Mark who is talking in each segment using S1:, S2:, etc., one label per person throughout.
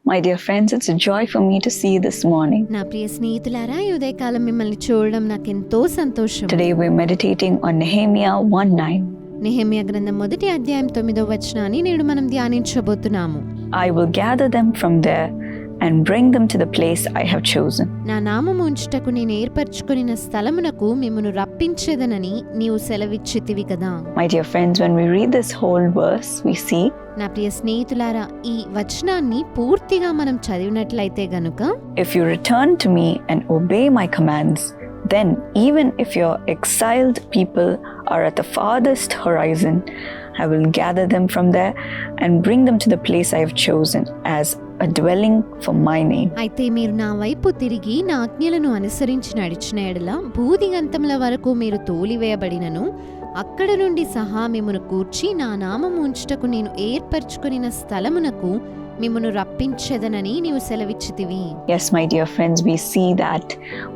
S1: My dear friends, it's a joy for me to see you this morning.
S2: నా ప్రియ స్నేహితులారా, ఈ ఉదయకాలం మిమ్మల్ని చూడడం నాకెంతో సంతోషం.
S1: Today we're meditating on Nehemiah 1:9.
S2: Nehemiah గ్రంథం 1వ అధ్యాయం 9వ వచనాన్ని నేడు మనం ధ్యానించబోతున్నాము.
S1: I will gather them from there and bring them to the place I have chosen.
S2: నా నామము ఉంచుటకు నేను ఏర్పరచుకొనిన స్థలమునకు మిమ్మును రప్పించేదనని నీవు సెలవిచ్చితివి కదా.
S1: My dear friends, when we read this whole verse, we see
S2: నా ప్రియ స్నేహితులారా, ఈ వచనాన్ని పూర్తిగా మనం చదివినట్లయితే గనుక,
S1: if you return to me and obey my commands, then even if your exiled people are at the farthest horizon, I will gather them from there and bring them to the place I have chosen as a dwelling for my name.
S2: అయితే మీరు నా వైపు తిరిగి నా ఆజ్ఞలను అనుసరించి నడిచిన ఎడల భూదిగంతముల వరకు మీరు తోలివేయబడినను అక్కడ నుండి సహా మిమ్మును కూర్చి నా నామము ఉంచుటకు నేను ఏర్పరచుకొనిన స్థలమునకు మిమ్మును రప్పించెదనని నీవు సెలవిచ్చితివి.
S1: Yes, my dear friends, we see that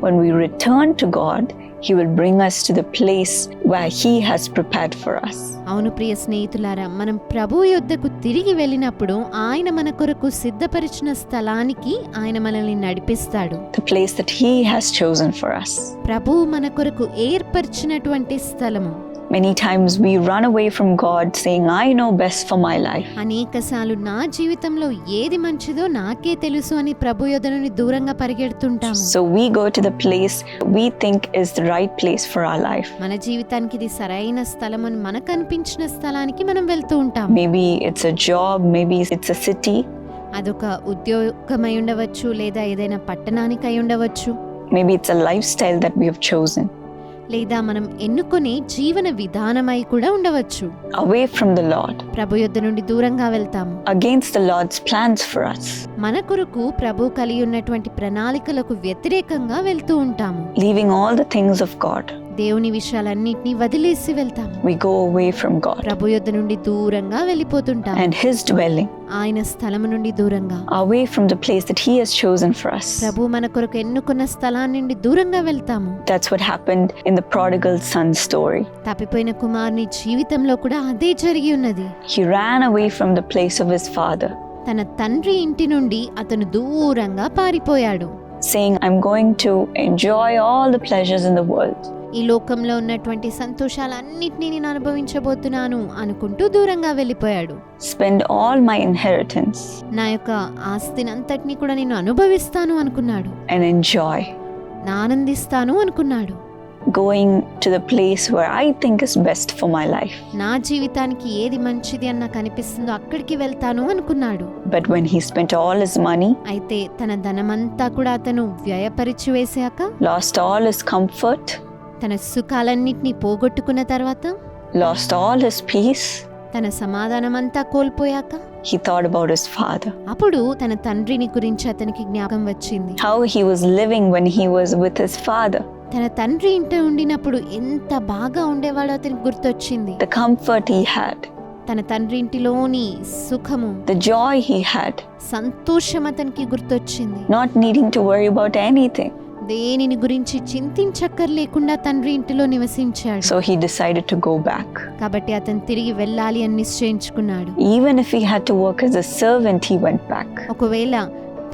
S1: when we return to God, He will bring us to the place where He has prepared for us.
S2: అవును ప్రియ స్నేహితులారా, మనం ప్రభువు యొద్దకు తిరిగి వెళ్ళినప్పుడు ఆయన మన కొరకు సిద్ధపరిచిన స్థలానికి ఆయన మనల్ని నడిపిస్తాడు.
S1: The place that He has chosen for us.
S2: ప్రభువు మన కొరకు ఏర్పరిచినటువంటి స్థలము.
S1: Many times we run away from God saying, I know best for my life.
S2: అనేకసార్లు నా జీవితంలో ఏది మంచిదో నాకే తెలుసు అని ప్రభు యొద్ద నుండి దూరంగా పరిగెడుతుంటాము.
S1: So we go to the place we think is the right place for our life.
S2: మన జీవితానికి ఇది సరైన స్థలం అని మనకు అనిపించిన స్థలానికి మనం వెళ్తూ ఉంటాం.
S1: Maybe it's a job, maybe it's a city.
S2: అదొక ఉద్యోగమై ఉండవచ్చు, లేదా ఏదైనా పట్టణానికి అయి ఉండవచ్చు.
S1: Maybe it's a lifestyle that we have chosen.
S2: లేదా మనం ఎన్నుకునే జీవన విధానమై కూడా ఉండవచ్చు.
S1: Away from the Lord.
S2: ప్రభు యొద్ద నుండి దూరంగా వెళ్తాము.
S1: Against the Lord's plans for us.
S2: మన కొరకు ప్రభు కలిగి ఉన్నటువంటి ప్రణాళికలకు వ్యతిరేకంగా వెళ్తూ ఉంటాము.
S1: Leaving all the things of God.
S2: దేవుని విషయాలన్నిటినీ వదిలేసి వెళ్తాము.
S1: We go away from God.
S2: ప్రభు యొద్ద నుండి దూరంగా వెళ్ళిపోతుంటాము.
S1: And His dwelling.
S2: ఆయన స్థలము నుండి దూరంగా.
S1: Away from the place that He has chosen for us.
S2: ప్రభు మన కొరకు ఎన్నుకున్న స్థలాన్ని నుండి దూరంగా వెళ్తాము.
S1: That's what happened in the prodigal son story.
S2: తప్పిపోయిన కుమారుని జీవితంలో కూడా అదే జరిగి ఉన్నది.
S1: He ran away from the place of his father.
S2: తన తండ్రి ఇంటి నుండి అతను దూరంగా పారిపోయాడు.
S1: Saying, I'm going to enjoy all the pleasures in the world.
S2: ఈ లోకంలో ఉన్నటువంటి సంతోషాలన్నిటినీ నేను అనుభవించబోతున్నాను అనుకుంటూ దూరంగా వెళ్ళిపోయాడు.
S1: Spend all my inheritance.
S2: నా యొక్క ఆస్తినంతటినీ కూడా నేను అనుభవిస్తాను అనుకున్నాడు.
S1: And enjoy.
S2: ఆనందిస్తాను అనుకున్నాడు.
S1: Going to the place where I think is best for my life.
S2: నా జీవితానికి ఏది మంచిది అని నాకు అనిపిస్తుందో అక్కడికి వెళ్తాను అనుకున్నాడు.
S1: But when he spent all his money,
S2: అయితే తన ధనమంతా కూడా అతను వ్యయపరిచి వేశాక,
S1: lost all his comfort,
S2: తన సుఖాలన్నిటినీ పోగొట్టుకున్న తర్వాత,
S1: lost all his peace,
S2: తన సమాధానమంతా కోల్పోయాక,
S1: he thought about his father.
S2: అప్పుడు తన తండ్రిని గురించి అతనికి జ్ఞాపకం వచ్చింది.
S1: How he was living when he was with his father.
S2: తన తండ్రి ఇంట ఉండినప్పుడు ఎంత బాగా ఉండేవాడో అతనికి గుర్తొచ్చింది.
S1: The comfort he had.
S2: తన తండ్రి ఇంటిలోని సుఖము,
S1: the joy he had.
S2: సంతోషం అతనికి గుర్తొచ్చింది.
S1: Not needing to worry about anything.
S2: దేనిని గురించి చింతించక్కర్లేకుండా తండ్రి ఇంటిలో నివసించాడు.
S1: So he decided to go back.
S2: కాబట్టి అతను తిరిగి వెళ్ళాలి అని నిశ్చయించుకున్నాడు.
S1: Even if he had to work as a servant, he went back.
S2: ఒకవేళ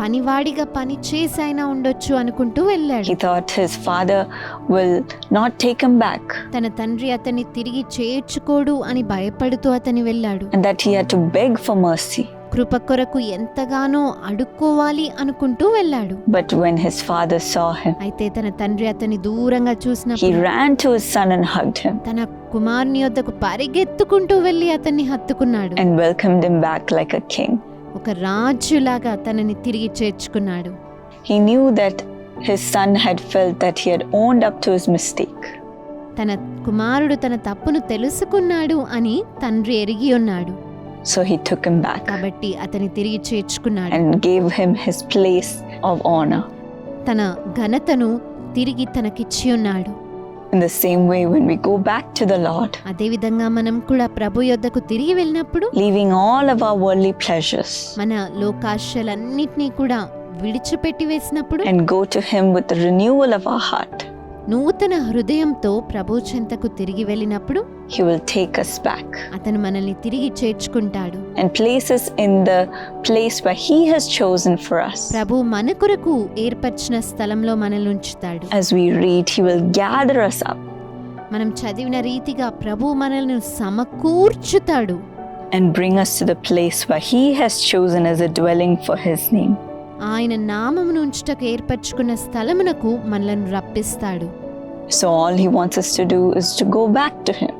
S2: పనివాడిగా పని చేసి అయినా ఉండొచ్చు అనుకుంటూ వెళ్ళాడు.
S1: He thought his father will not take him back.
S2: తన తండ్రి అతన్ని తిరిగి చేర్చుకోడు అని భయపడుతూ అతని వెళ్ళాడు.
S1: And that he had to beg for mercy.
S2: కృప కొరకు ఎంతగానో అడుక్కోవాలి అనుకుంటూ వెళ్ళాడు.
S1: But when his father saw him,
S2: అయితే తన తండ్రి అతన్ని దూరంగా
S1: he
S2: చూసినప్పుడు
S1: ran to his son and hugged him.
S2: తన కుమారుని యొద్దకు పరిగెత్తుకుంటూ వెళ్ళి అతన్ని హత్తుకున్నాడు.
S1: And welcomed him back like a king.
S2: ఒక రాజులాగా తనని తిరిగి చేర్చుకున్నాడు.
S1: He knew that his son had felt that he had owned up to his mistake.
S2: తన కుమారుడు తన తప్పును తెలుసుకున్నాడు అని తండ్రి ఎరిగి ఉన్నాడు.
S1: So he took him back.
S2: కాబట్టి అతని తిరిగి చేర్చుకున్నాడు.
S1: And gave him his place of honor.
S2: తన ఘనతను తిరిగి తనకిచ్చి ఉన్నాడు.
S1: In the same way, when we go back to the Lord,
S2: అదే విధంగా మనం కూడా ప్రభు యొద్దకు తిరిగి వెళ్ళినప్పుడు,
S1: leaving all of our worldly pleasures,
S2: మన లోకాశలన్నిటినీ కూడా విడిచిపెట్టి వేసినప్పుడు,
S1: and go to Him with the renewal of our heart,
S2: నూతన హృదయంతో ప్రభు చెంతకు తిరిగి వెళ్ళినప్పుడు
S1: He will take us back
S2: అతను మనల్ని తిరిగి చేర్చుకుంటాడు.
S1: and place us in the place where He has chosen for us.
S2: ప్రభు మన కొరకు ఏర్పరిచిన స్థలంలో మనల్ని ఉంచుతాడు.
S1: As we read, He will gather us up
S2: మనం చదివిన రీతిగా ప్రభు మనల్ని సమకూర్చుతాడు.
S1: and bring us to the place where He has chosen as a dwelling for His name.
S2: ఆయన నామమును ఉంచుటకు ఏర్పరచుకున్న స్థలమునకు మనలను రప్పిస్తాడు.
S1: So all He wants us to do is to go back to Him,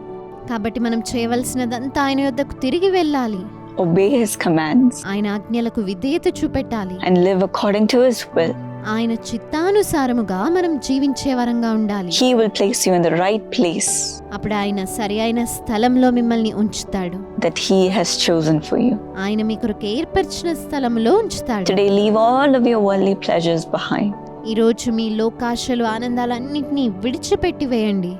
S2: కాబట్టి మనం చేయవలసినదంతా ఆయన యొద్దకు తిరిగి వెళ్ళాలి.
S1: obey His commands,
S2: ఆయన ఆజ్ఞలకు విధేయత చూపెట్టాలి.
S1: and live according to His will.
S2: ఆయన చిత్తానుసారముగా మనం జీవించే వరంగా ఉండాలి.
S1: He will place you in the right place
S2: అప్పుడు ఆయన సరి అయిన స్థలంలో మిమ్మల్ని ఉంచుతాడు.
S1: that He has chosen for you.
S2: ఆయన మీ కొరకు ఏర్పరిచిన స్థలంలో ఉంచుతాడు.
S1: Today, leave all of your worldly pleasures behind.
S2: ఈరోజు మీ లోకాశలు ఆనందాలన్నింటినీ విడిచిపెట్టి వేయండి.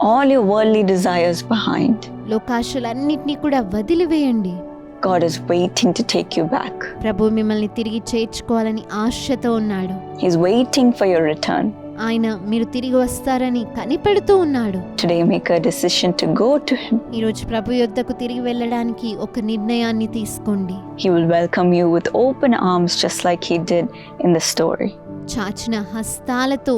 S1: All your worldly desires behind.
S2: లోకాశలన్నింటినీ కూడా వదిలివేయండి.
S1: God is waiting to take you back.
S2: ప్రభు మిమ్మల్ని తిరిగి చేర్చుకోవాలని ఆశతో ఉన్నాడు.
S1: He's waiting for your return.
S2: ఆయన మీరు తిరిగి వస్తారని కనిపెడుతూ ఉన్నాడు.
S1: Today, make a decision to go to Him.
S2: ఈరోజు ప్రభు యొద్దకు తిరిగి వెళ్ళడానికి ఒక నిర్ణయాన్ని తీసుకోండి.
S1: He will welcome you with open arms just like He did in the story.
S2: చాచిన హస్తాలతో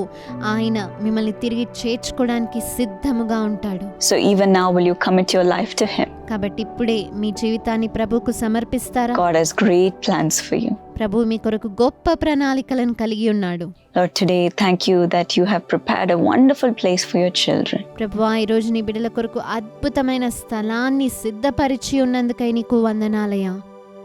S2: ఆయన మిమ్మల్ని తిరిగి చేర్చుకోవడానికి సిద్ధముగా ఉంటాడు.
S1: So even now, will you commit your life to Him?
S2: కాబట్టి ఇప్పుడే మీ జీవితాన్ని ప్రభువుకు సమర్పిస్తారా?
S1: God has great plans for you.
S2: ప్రభు మీ కొరకు గొప్ప ప్రణాళికలను కలిగి ఉన్నాడు.
S1: Lord, today, thank you that you have prepared a wonderful place for your children.
S2: ప్రభువా, ఈ రోజు నీ బిడ్డల కొరకు అద్భుతమైన స్థలాన్ని సిద్ధపరిచి ఉన్నందుకై నీకు వందనాలయ్యా.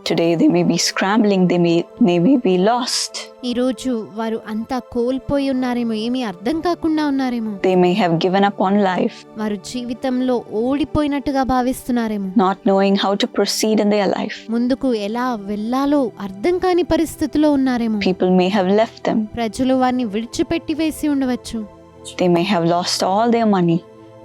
S1: Today, they may be scrambling, they may be lost.
S2: ఈరోజు వారు అంతా కోల్పోయి ఉన్నారేమో, ఏమీ అర్థం కాకుండా ఉన్నారేమో.
S1: They may have given up on life,
S2: వారు జీవితంలో ఓడిపోయినట్టుగా భావిస్తున్నారేమో.
S1: not knowing how to proceed in their life.
S2: ముందుకు ఎలా వెళ్ళాలో అర్థం కాని పరిస్థితిలో ఉన్నారేమో.
S1: People may have left them.
S2: ప్రజలు వారిని విడిచిపెట్టి వేసి ఉండవచ్చు.
S1: They may have lost all their money.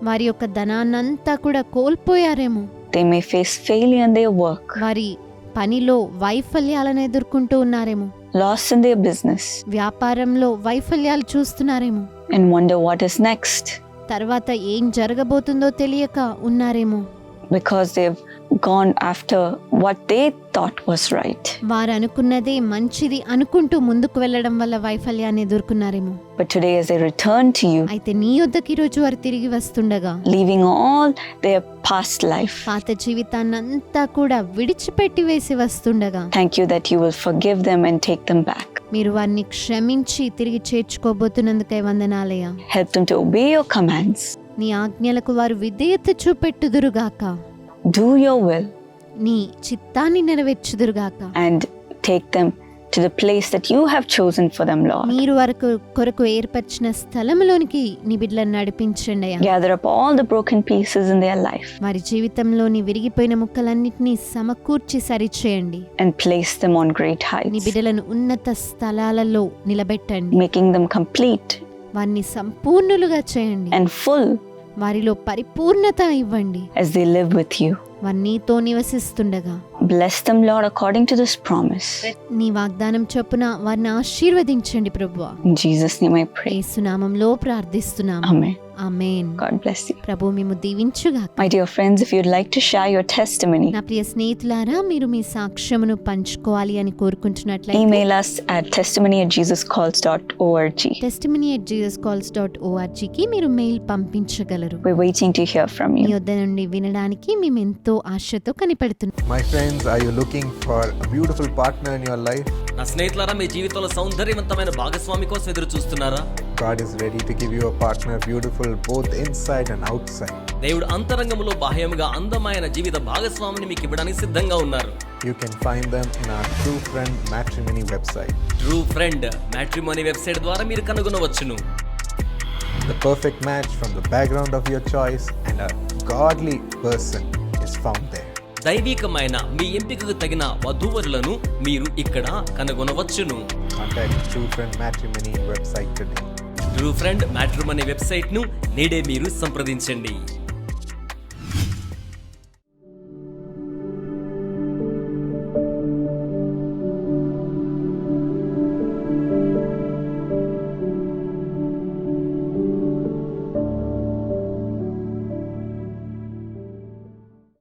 S2: వారి యొక్క ధనాన్నంతా కూడా కోల్పోయారేమో.
S1: They may face failure in their work,
S2: వారి పనిలో వైఫల్యాలను ఎదుర్కొంటూ ఉన్నారేమో.
S1: loss in their business,
S2: వ్యాపారంలో వైఫల్యాలు చూస్తున్నారేమో.
S1: and wonder what is next,
S2: తర్వాత ఏం జరగబోతుందో తెలియక ఉన్నారేమో.
S1: because they've gone after what they thought was right.
S2: వారు అనుకున్నదే మంచిది అనుకుంటూ ముందుకు వెళ్ళడం వల్ల వైఫల్యాన్ని ఎదుర్కొన్నారేమో.
S1: But today, as they return to you,
S2: అయితే నీ యొద్దకు ఈరోజు వారు తిరిగి వస్తుండగా,
S1: leaving all their past life,
S2: పాత జీవితాన్నంతా కూడా విడిచిపెట్టి వేసి వస్తుండగా,
S1: thank you that you will forgive them and take them back.
S2: మీరు వారిని క్షమించి తిరిగి చేర్చుకోబోతున్నందుకై వందనాలయ్యా.
S1: Help them to obey your commands,
S2: నీ ఆజ్ఞలకు వారు విధేయత చూపెట్టుదురుగాక,
S1: do your will,
S2: నీ చిత్తాన్ని నెరవేర్చుదురుగాక.
S1: and take them to the place that you have chosen for them, Lord.
S2: మీరు వారికి కొరకు ఏర్పరిచిన స్థలంలోనికి నీ బిడ్డలను నడిపించండి అయ్యా.
S1: Gather up all the broken pieces in their life
S2: వారి జీవితంలోని విరిగిపోయిన ముక్కలన్నిటినీ సమకూర్చి సరిచేయండి.
S1: and place them on great
S2: నీ
S1: heights,
S2: బిడ్డలను ఉన్నత స్థలాలలో నిలబెట్టండి.
S1: making them complete
S2: వారిని సంపూర్ణులుగా చేయండి.
S1: and full
S2: వారిలో పరిపూర్ణత ఇవ్వండి.
S1: as they live with you.
S2: వారు నీతో నివసిస్తుండగా
S1: Bless them, Lord, according to this promise.
S2: నీ వాగ్దానం చొప్పున వారిని ఆశీర్వదించండి ప్రభువా.
S1: In Jesus' name I pray.
S2: యేసు నామములో ప్రార్థిస్తున్నాము.
S1: Amen.
S2: Amen.
S1: God bless you.
S2: ప్రభు మిమ్ము దీవించుగాక.
S1: My dear friends, if you'd like to share your testimony,
S2: నా ప్రియ స్నేహితులారా, మీరు మీ సాక్ష్యమును పంచుకోవాలి అని కోరుకుంటున్నట్లయితే
S1: email us at testimony@jesuscalls.org.
S2: testimony@jesuscalls.org కి మీరు మెయిల్ పంపించగలరు.
S1: We're waiting to hear from
S2: మీ
S1: you.
S2: వద్ద నుండి వినడానికి మేము ఎంతో ఆశతో కనిపెడుతున్నాం.
S3: My friends, are you looking for a beautiful partner in your life?
S4: నా స్నేహితులారా, మీ జీవితంలో సౌందర్యవంతమైన భాగస్వామి కోసం ఎదురు చూస్తున్నారా?
S3: God is ready to give you a partner beautiful both inside and outside.
S4: దేవుడు అంతరంగములో బాహ్యముగా అందమైన జీవిత భాగస్వామిని మీకు ఇవ్వడానికి సిద్ధంగా ఉన్నారు.
S3: You can find them in our True Friend Matrimony website.
S4: True friend matrimony website ద్వారా మీరు కనుగొనవచ్చును.
S3: The perfect match from the background of your choice and a godly person is found there.
S4: దైవికమైన మీ ఎంపికకు తగిన వధూవరులను మీరు ఇక్కడ కనుగొనవచ్చును.
S3: Contact True Friend Matrimony website today.
S4: True friend matrimony website ను నేడే మీరు సంప్రదించండి.